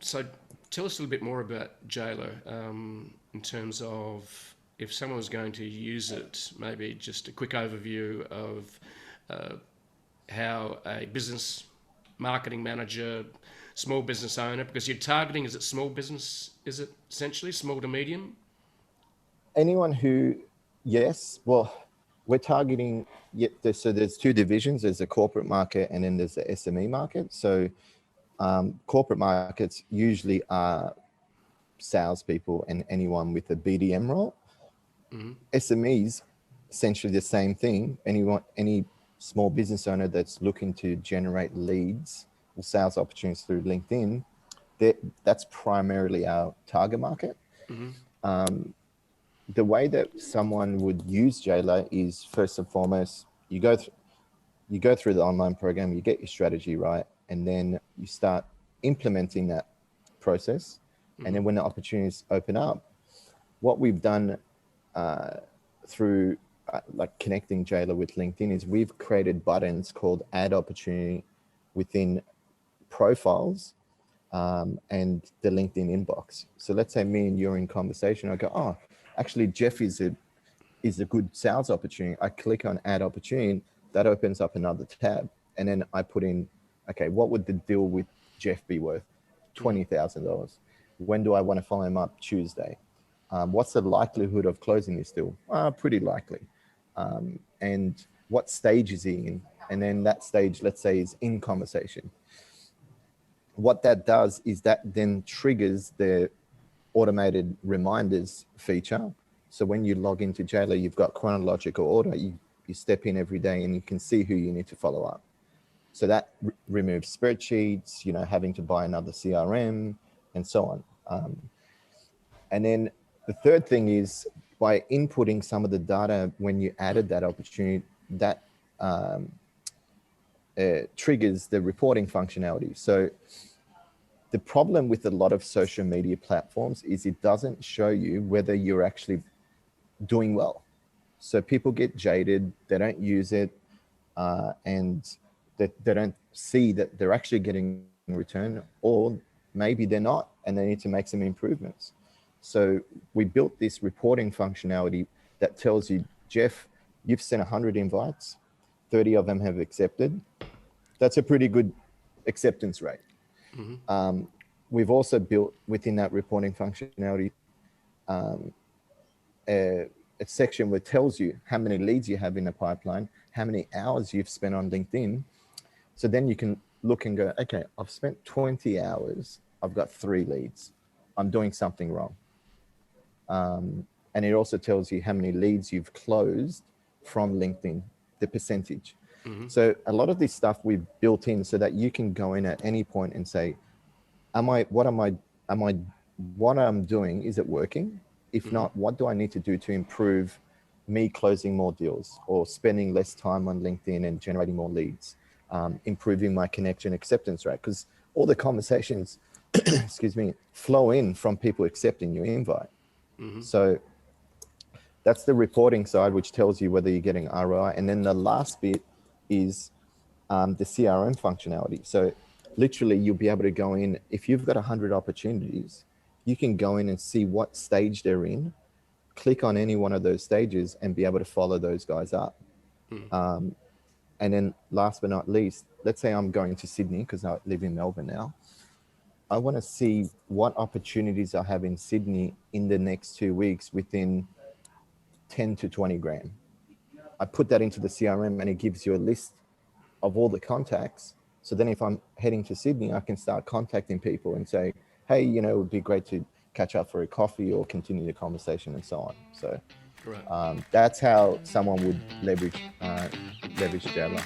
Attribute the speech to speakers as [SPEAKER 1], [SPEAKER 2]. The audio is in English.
[SPEAKER 1] So tell us a little bit more about Jailer in terms of if someone was going to use it, maybe just a quick overview of how a business marketing manager, small business owner, because you're targeting, is it small business, is it essentially small to medium?
[SPEAKER 2] Anyone who, yes, well, we're targeting, so there's two divisions. There's the corporate market and then there's the SME market. So corporate markets usually are salespeople and anyone with a BDM role. Mm-hmm. SMEs, essentially the same thing. Any small business owner that's looking to generate leads or sales opportunities through LinkedIn, that's primarily our target market. Mm-hmm. The way that someone would use Jailer is, first and foremost, you go through the online program, you get your strategy right, and then you start implementing that process. Mm-hmm. And then when the opportunities open up, what we've done through like connecting Jailer with LinkedIn is we've created buttons called Add Opportunity within profiles and the LinkedIn inbox. So let's say me and you're in conversation. I go, oh, actually, Jeff is a good sales opportunity. I click on Add Opportunity. That opens up another tab. And then I put in, okay, what would the deal with Jeff be worth? $20,000. When do I want to follow him up? Tuesday. What's the likelihood of closing this deal? Pretty likely. And what stage is he in? And then that stage, let's say, is in conversation. What that does is that then triggers the automated reminders feature. So when you log into Jailer, you've got chronological order. You step in every day and you can see who you need to follow up. So that removes spreadsheets, having to buy another CRM and so on. And then the third thing is by inputting some of the data when you added that opportunity, that triggers the reporting functionality. So the problem with a lot of social media platforms is it doesn't show you whether you're actually doing well. So people get jaded, they don't use it, and they don't see that they're actually getting a return, or maybe they're not, and they need to make some improvements. So we built this reporting functionality that tells you, Jeff, you've sent 100 invites, 30 of them have accepted. That's a pretty good acceptance rate. Mm-hmm. We've also built within that reporting functionality a section where it tells you how many leads you have in the pipeline, how many hours you've spent on LinkedIn. So then you can look and go, okay, I've spent 20 hours. I've got 3 leads. I'm doing something wrong. And it also tells you how many leads you've closed from LinkedIn, the percentage. Mm-hmm. So a lot of this stuff we've built in so that you can go in at any point and say, what I'm doing, is it working? If mm-hmm. not, what do I need to do to improve me closing more deals or spending less time on LinkedIn and generating more leads, improving my connection acceptance rate? Because all the conversations, flow in from people accepting your invite. Mm-hmm. So that's the reporting side, which tells you whether you're getting ROI. And then the last bit is the CRM functionality. So literally you'll be able to go in, if you've got 100 opportunities, you can go in and see what stage they're in, click on any one of those stages and be able to follow those guys up. Mm. And then last but not least, let's say I'm going to Sydney because I live in Melbourne now. I want to see what opportunities I have in Sydney in the next 2 weeks within 10 to 20 grand. I put that into the CRM and it gives you a list of all the contacts. So then if I'm heading to Sydney, I can start contacting people and say, hey, it would be great to catch up for a coffee or continue the conversation and so on. So that's how someone would leverage Jailer.